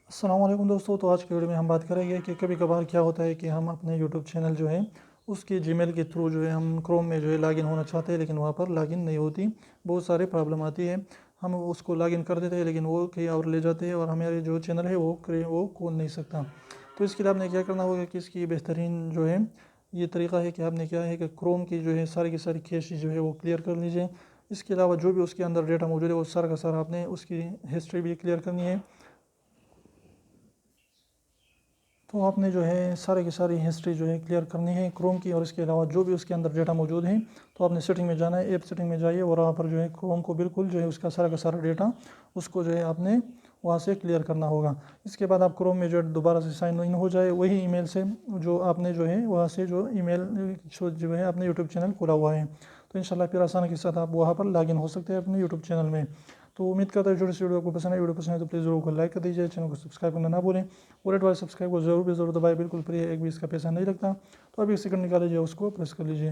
अस्सलाम वालेकुम दोस्तों। तो आज की वीडियो में हम बात करेंगे कि कभी कभार क्या होता है कि हम अपने यूट्यूब चैनल जो है उसके जीमेल के थ्रू जो है हम क्रोम में जो है लॉगिन होना चाहते हैं, लेकिन वहाँ पर लॉगिन नहीं होती। बहुत सारे प्रॉब्लम आती है। हम उसको लॉगिन कर देते हैं लेकिन वो कहीं और ले जाते हैं और हमारे जो चैनल है वो खोल नहीं सकता। तो इसके लिए आपने क्या करना होगा कि इसकी बेहतरीन जो है ये तरीका है कि आपने क्या है कि क्रोम की जो है सारी की सारी कैश जो है वो क्लियर कर लीजिए। इसके अलावा जो भी उसके अंदर डेटा मौजूद है वो सारा का सारा आपने उसकी हिस्ट्री भी क्लियर करनी है। तो आपने जो है सारे की सारी हिस्ट्री जो है क्लियर करनी है क्रोम की, और इसके अलावा जो भी उसके अंदर डेटा मौजूद है तो आपने सेटिंग में जाना है, ऐप सेटिंग में जाइए और वहाँ पर जो है क्रोम को बिल्कुल जो है उसका सारा का सारा डेटा उसको जो है आपने वहाँ से क्लियर करना होगा। इसके बाद आप क्रोम में जो है दोबारा से साइन इन हो जाए वही ईमेल से जो आपने जो है वहाँ से जो ईमेल जो है अपने यूट्यूब चैनल खोला हुआ है। तो इंशाल्लाह फिर आसानी के साथ आप वहाँ पर लॉगिन हो सकते हैं अपने यूट्यूब चैनल में। तो उम्मीद करता है छोटी सी वीडियो आपको पसंद है। वीडियो पसंद है तो प्लीज़ वीडियो को लाइक कर दीजिए, चैनल को सब्सक्राइब करना ना भूलें और रेड वाले सब्सक्राइब को जरूर दबाए, बिल्कुल फ्री है, एक भी इसका पैसा नहीं लगता। तो अभी एक सेकंड निकाल लीजिए, उसको प्रेस कर लीजिए।